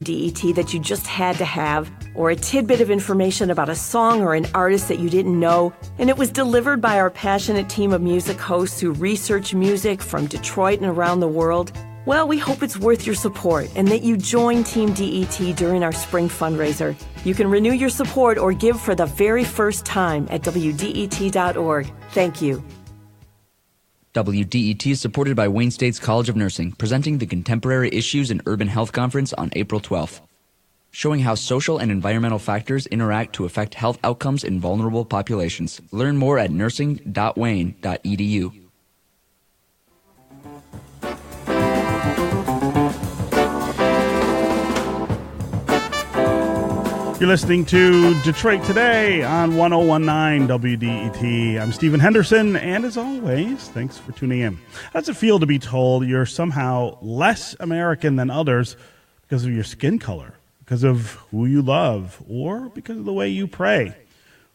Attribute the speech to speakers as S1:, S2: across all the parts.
S1: DET that you just had to have, or a tidbit of information about a song or an artist that you didn't know, and it was delivered by our passionate team of music hosts who research music from Detroit and around the world? Well, we hope it's worth your support and that you join Team DET during our spring fundraiser. You can renew your support or give for the very first time at WDET.org. Thank you.
S2: WDET is supported by Wayne State's College of Nursing, presenting the Contemporary Issues in Urban Health Conference on April 12th, showing how social and environmental factors interact to affect health outcomes in vulnerable populations. Learn more at nursing.wayne.edu.
S3: You're listening to Detroit Today on 1019 WDET. I'm Stephen Henderson, and as always, thanks for tuning in. How does it feel to be told you're somehow less American than others because of your skin color, because of who you love, or because of the way you pray?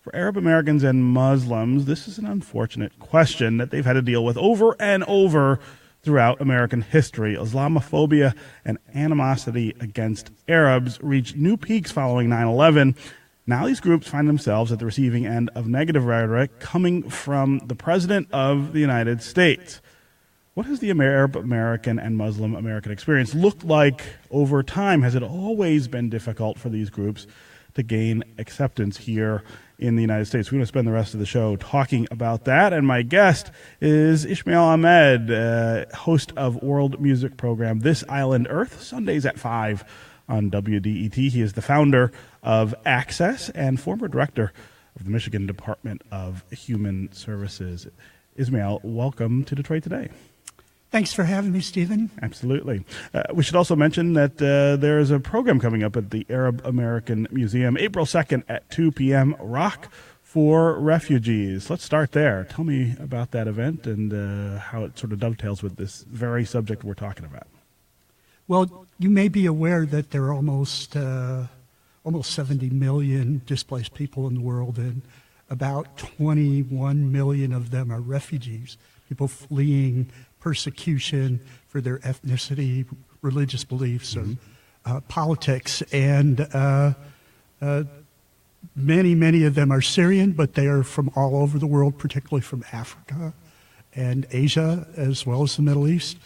S3: For Arab Americans and Muslims, this is an unfortunate question that they've had to deal with over and over throughout American history. Islamophobia and animosity against Arabs reached new peaks following 9/11. Now these groups find themselves at the receiving end of negative rhetoric coming from the President of the United States. What has the Arab American and Muslim American experience looked like over time? Has it always been difficult for these groups to gain acceptance here in the United States? We're going to spend the rest of the show talking about that. And my guest is Ismael Ahmed, host of world music program This Island Earth, Sundays at 5 on WDET. He is the founder of Access and former director of the Michigan Department of Human Services. Ismael, welcome to Detroit Today.
S4: Thanks for having me, Stephen.
S3: Absolutely. We should also mention that there is a program coming up at the Arab American Museum, April 2nd at 2 p.m., Rock for Refugees. Let's start there. Tell me about that event and how it sort of dovetails with this very subject we're talking about.
S4: Well, you may be aware that there are almost 70 million displaced people in the world, and about 21 million of them are refugees, people fleeing persecution for their ethnicity, religious beliefs, or politics. And many of them are Syrian, but they are from all over the world, particularly from Africa and Asia, as well as the Middle East.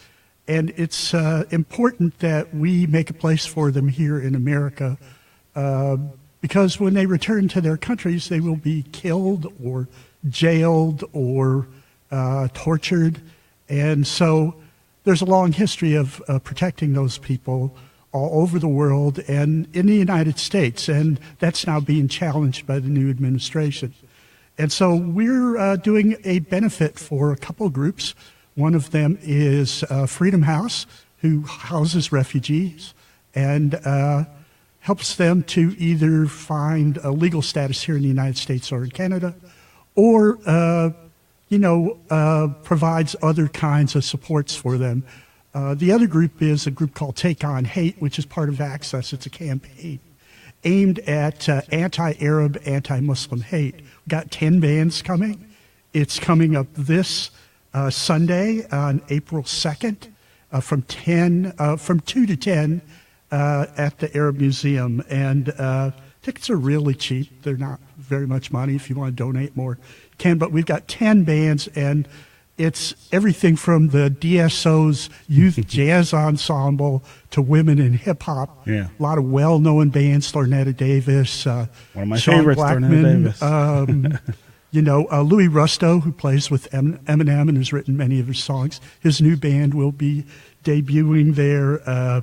S4: And it's important that we make a place for them here in America, because when they return to their countries, they will be killed or jailed or tortured. And so there's a long history of protecting those people all over the world and in the United States, and that's now being challenged by the new administration. And so we're doing a benefit for a couple groups. One of them is Freedom House, who houses refugees and helps them to either find a legal status here in the United States or in Canada, or provides other kinds of supports for them. The other group is a group called Take On Hate, which is part of Access. It's a campaign aimed at anti-Arab, anti-Muslim hate. We've got 10 bands coming. It's coming up this Sunday on April 2nd from 2 to 10 at the Arab Museum. And tickets are really cheap. They're not very much money. If you want to donate more, but we've got 10 bands, and it's everything from the DSO's Youth Jazz Ensemble to women in hip-hop. Yeah. A lot of well-known bands, Thornetta Davis, one
S3: of my
S4: Sean
S3: favorites,
S4: Blackman,
S3: Thornetta Davis.
S4: Louis Rusto, who plays with Eminem and has written many of his songs. His new band will be debuting there.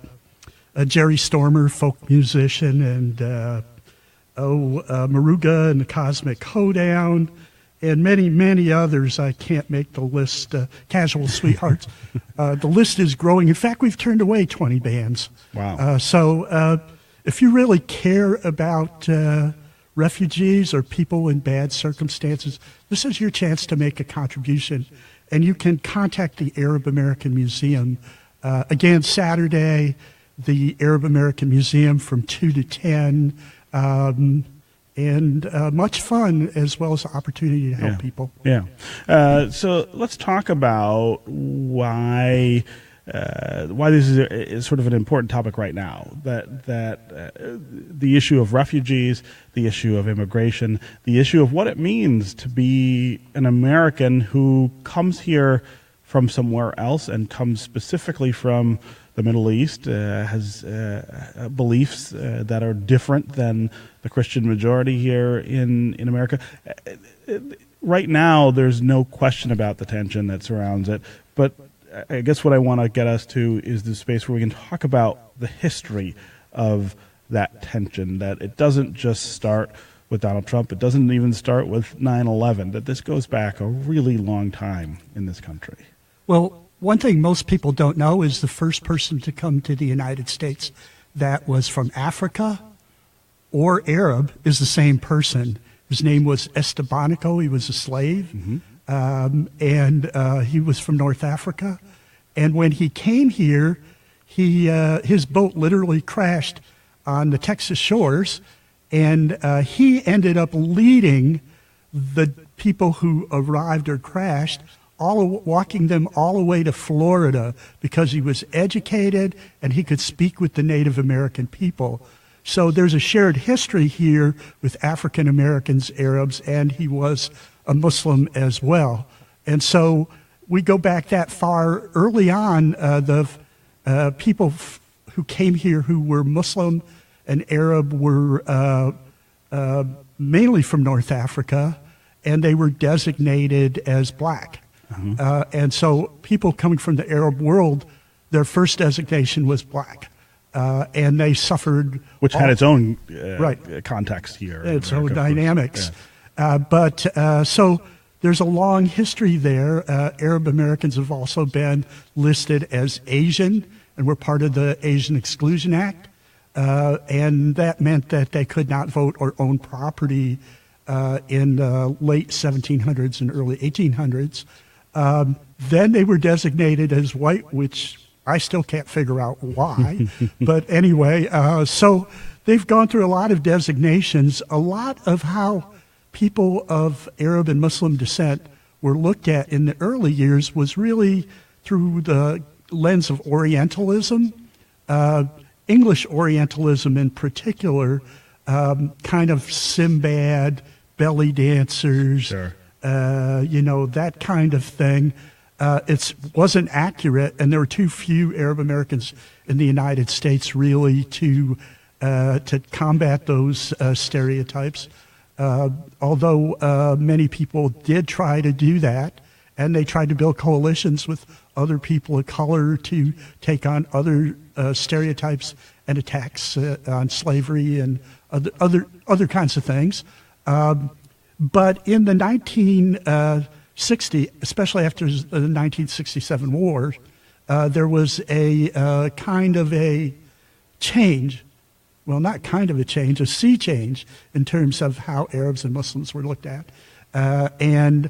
S4: Jerry Stormer, folk musician, and Maruga and the Cosmic Hoedown, and many others. I can't make the list. Casual Sweethearts. The list is growing. In fact, we've turned away 20 bands.
S3: Wow.
S4: So if you really care about refugees or people in bad circumstances, this is your chance to make a contribution. And you can contact the Arab American Museum. Again, Saturday, the Arab American Museum from 2 to 10. And much fun, as well as an opportunity to help people.
S3: Yeah. So let's talk about why why this is sort of an important topic right now. That the issue of refugees, the issue of immigration, the issue of what it means to be an American who comes here from somewhere else and comes specifically from the Middle East, has beliefs that are different than the Christian majority here in America. Right now, there's no question about the tension that surrounds it, but I guess what I want to get us to is the space where we can talk about the history of that tension, that it doesn't just start with Donald Trump, it doesn't even start with 9/11, that this goes back a really long time in this country.
S4: Well, one thing most people don't know is the first person to come to the United States that was from Africa or Arab is the same person. His name was Estebanico. He was a slave, and he was from North Africa. And when he came here, his boat literally crashed on the Texas shores, and he ended up leading the people who arrived or crashed, walking them all the way to Florida because he was educated and he could speak with the Native American people. So there's a shared history here with African Americans, Arabs, and he was a Muslim as well. And so we go back that far. Early on, the people who came here who were Muslim and Arab were mainly from North Africa, and they were designated as black. And so people coming from the Arab world, their first designation was black. And they suffered...
S3: Which had its own context here.
S4: Its own dynamics. Yeah. So there's a long history there. Arab Americans have also been listed as Asian, and were part of the Asian Exclusion Act. And that meant that they could not vote or own property in the late 1700s and early 1800s. Then they were designated as white, which I still can't figure out why. But anyway, so they've gone through a lot of designations. A lot of how people of Arab and Muslim descent were looked at in the early years was really through the lens of Orientalism, English Orientalism in particular, kind of Sinbad, belly dancers,
S3: sure.
S4: That kind of thing. It wasn't accurate, and there were too few Arab Americans in the United States really to combat those stereotypes. Although many people did try to do that, and they tried to build coalitions with other people of color to take on other stereotypes and attacks on slavery and other kinds of things. But in the 1960s, especially after the 1967 war, there was a kind of a change. Well, not kind of a change, a sea change in terms of how Arabs and Muslims were looked at. And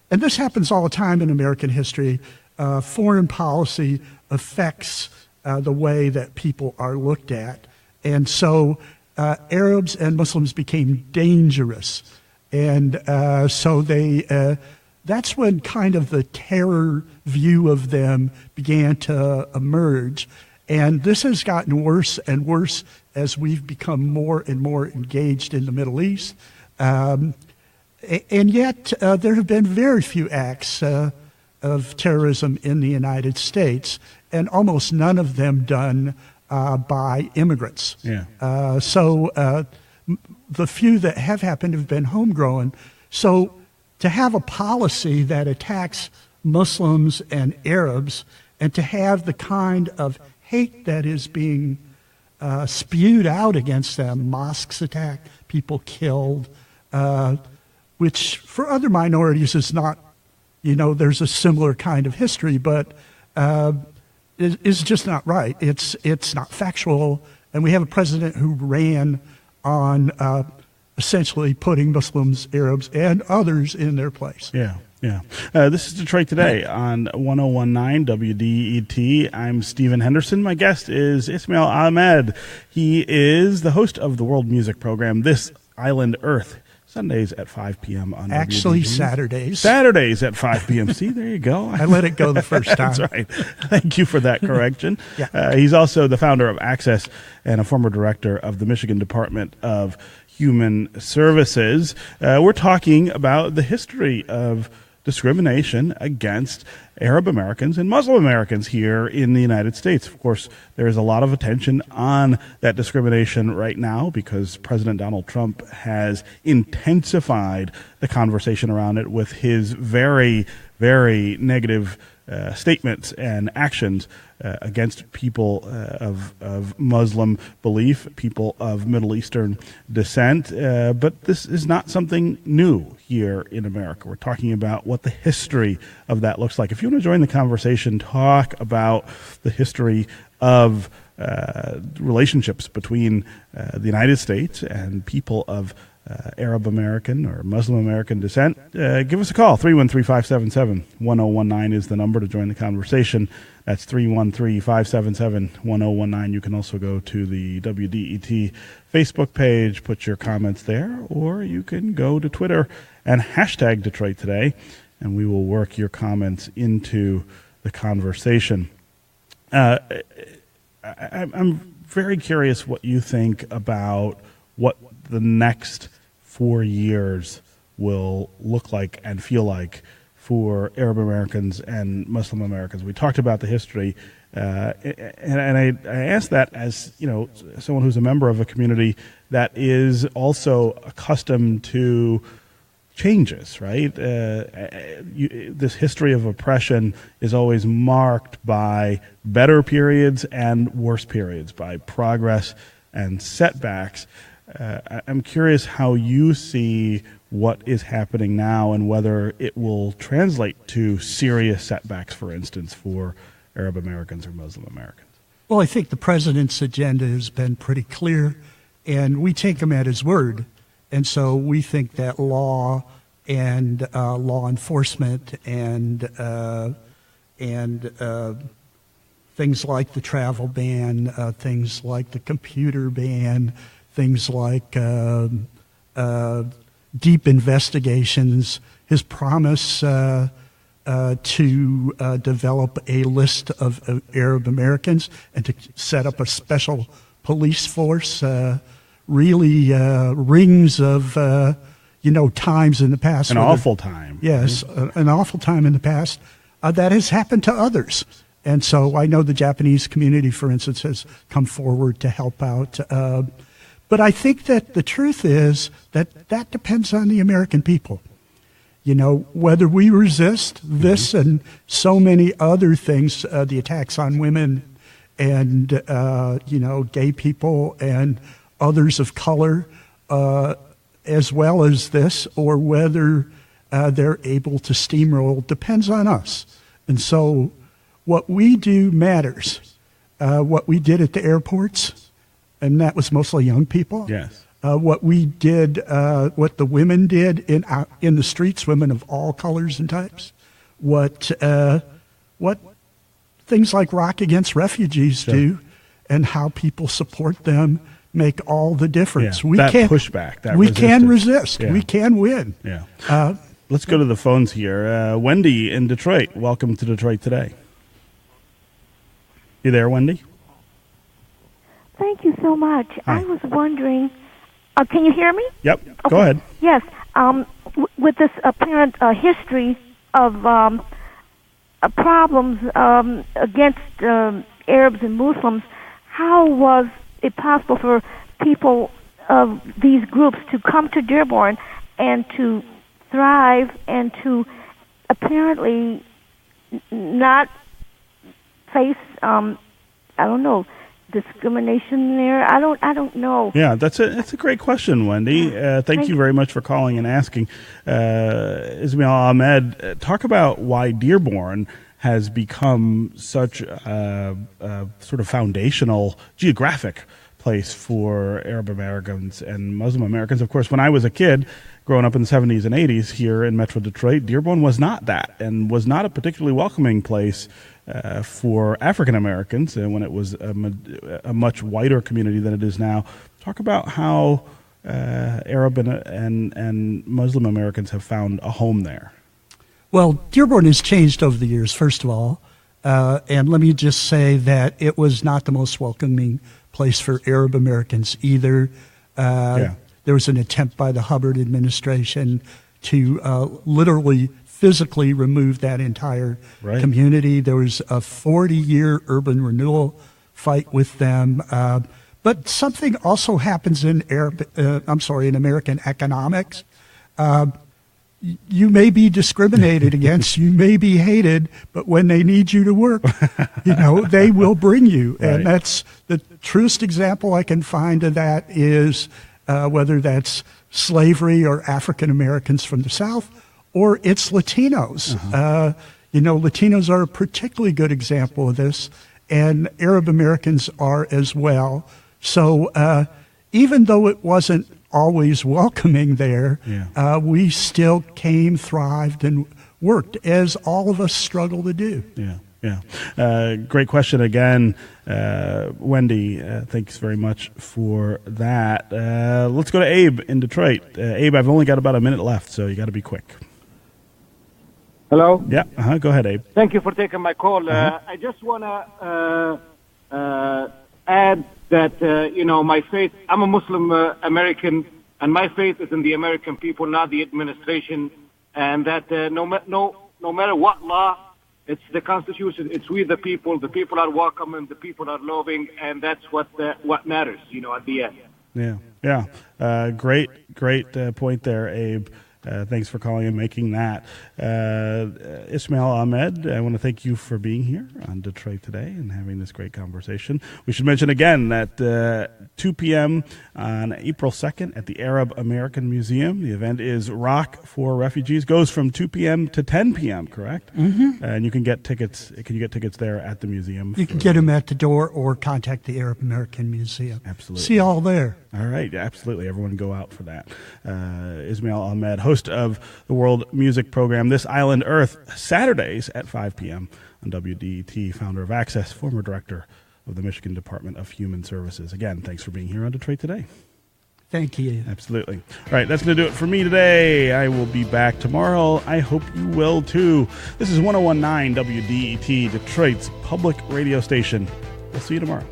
S4: this happens all the time in American history. Foreign policy affects the way that people are looked at. And so Arabs and Muslims became dangerous. And so that's when kind of the terror view of them began to emerge. And this has gotten worse and worse as we've become more and more engaged in the Middle East. And yet there have been very few acts of terrorism in the United States, and almost none of them done by immigrants.
S3: Yeah.
S4: So the few that have happened have been homegrown. So to have a policy that attacks Muslims and Arabs, and to have the kind of hate that is being spewed out against them, mosques attacked, people killed, which for other minorities is not, there's a similar kind of history, but it's just not right. It's not factual. And we have a president who ran on essentially putting Muslims, Arabs, and others in their place.
S3: Yeah. Yeah. This is Detroit Today on 1019 WDET. I'm Stephen Henderson. My guest is Ismael Ahmed. He is the host of the world music program, This Island Earth, Sundays at 5 p.m. on
S4: Actually,
S3: WDET.
S4: Saturdays.
S3: Saturdays at 5 p.m. See, there you go.
S4: I let it go the first time.
S3: That's right. Thank you for that correction.
S4: Yeah.
S3: He's also the founder of Access and a former director of the Michigan Department of Human Services. We're talking about the history of discrimination against Arab Americans and Muslim Americans here in the United States. Of course, there is a lot of attention on that discrimination right now because President Donald Trump has intensified the conversation around it with his very, very negative statements and actions against people of Muslim belief, people of Middle Eastern descent. But this is not something new here in America. We're talking about what the history of that looks like. If you want to join the conversation, talk about the history of relationships between the United States and people of Arab American or Muslim American descent, give us a call. 313-577-1019 is the number to join the conversation. That's 313-577-1019. You can also go to the WDET Facebook page, put your comments there, or you can go to Twitter and hashtag Detroit Today, and we will work your comments into the conversation. I'm very curious what you think about what the next 4 years will look like and feel like for Arab Americans and Muslim Americans. We talked about the history, and I asked that as someone who's a member of a community that is also accustomed to changes, right? This history of oppression is always marked by better periods and worse periods, by progress and setbacks. I'm curious how you see what is happening now and whether it will translate to serious setbacks, for instance, for Arab Americans or Muslim Americans.
S4: Well, I think the president's agenda has been pretty clear, and we take him at his word. And so we think that law and law enforcement and things like the travel ban, things like the computer ban, things like deep investigations, his promise to develop a list of Arab Americans and to set up a special police force really rings of, times in the past.
S3: An awful time.
S4: Yes, an awful time in the past. That has happened to others. And so I know the Japanese community, for instance, has come forward to help out. But I think that the truth is that depends on the American people. Whether we resist this and so many other things, the attacks on women and, gay people and others of color, as well as this, or whether they're able to steamroll, depends on us. And so what we do matters. What we did at the airports, and that was mostly young people.
S3: Yes.
S4: What we did, what the women did in the streets, women of all colors and types. What things like Rock Against Refugees do, and how people support them make all the difference.
S3: Yeah, that pushback, that
S4: we can resist.
S3: Yeah.
S4: We can win.
S3: Yeah. Let's go to the phones here. Wendy in Detroit. Welcome to Detroit Today. You there, Wendy?
S5: Thank you so much.
S3: Hi.
S5: I was wondering, can you hear me?
S3: Yep.
S5: Okay.
S3: Go ahead.
S5: Yes. With this apparent history of problems against Arabs and Muslims, how was it possible for people of these groups to come to Dearborn and to thrive and to apparently not face, discrimination there? I don't know.
S3: Yeah, that's a great question, Wendy. Thank you very much for calling and asking. Ismael Ahmed, talk about why Dearborn has become such a sort of foundational geographic place for Arab Americans and Muslim Americans. Of course, when I was a kid, growing up in the 70s and 80s here in Metro Detroit, Dearborn was not that and was not a particularly welcoming place for African Americans when it was a much wider community than it is now. Talk about how Arab and Muslim Americans have found a home there?
S4: Well, Dearborn has changed over the years, first of all. And let me just say that it was not the most welcoming place for Arab Americans either. There was an attempt by the Hubbard administration to literally physically remove that entire community. There was a 40-year urban renewal fight with them. But something also happens in American economics. You may be discriminated against, you may be hated, but when they need you to work, they will bring you. Right. And that's the truest example I can find of that is whether that's slavery or African Americans from the South, or it's Latinos. Latinos are a particularly good example of this, and Arab Americans are as well. So even though it wasn't always welcoming there, we still came, thrived, and worked, as all of us struggle to do.
S3: Great question again, Wendy. Thanks very much for that. Let's go to Abe in Detroit. Abe, I've only got about a minute left, so you got to be quick.
S6: Hello?
S3: Yeah, go ahead, Abe.
S6: Thank you for taking my call. I just want to add that, my faith, I'm a Muslim American, and my faith is in the American people, not the administration, and that no matter what law, it's the Constitution, it's we the people are welcome and the people are loving, and that's what matters, at the end. Great point there, Abe. Thanks for calling and making that. Ismael Ahmed, I want to thank you for being here on Detroit Today and having this great conversation. We should mention again that 2 p.m. on April 2nd at the Arab American Museum. The event is Rock for Refugees. Goes from 2 p.m. to 10 p.m., correct? Mm-hmm. And you can get tickets. Can you get tickets there at the museum?
S4: You can get them at the door or contact the Arab American Museum.
S3: Absolutely.
S4: See you all there.
S3: All right, absolutely. Everyone go out for that. Ismael Ahmed, host of the World Music Program, This Island Earth, Saturdays at 5 p.m. on WDET, founder of Access, former director of the Michigan Department of Human Services. Again, thanks for being here on Detroit Today.
S4: Thank you.
S3: Absolutely. All right, that's going to do it for me today. I will be back tomorrow. I hope you will, too. This is 101.9 WDET, Detroit's public radio station. We'll see you tomorrow.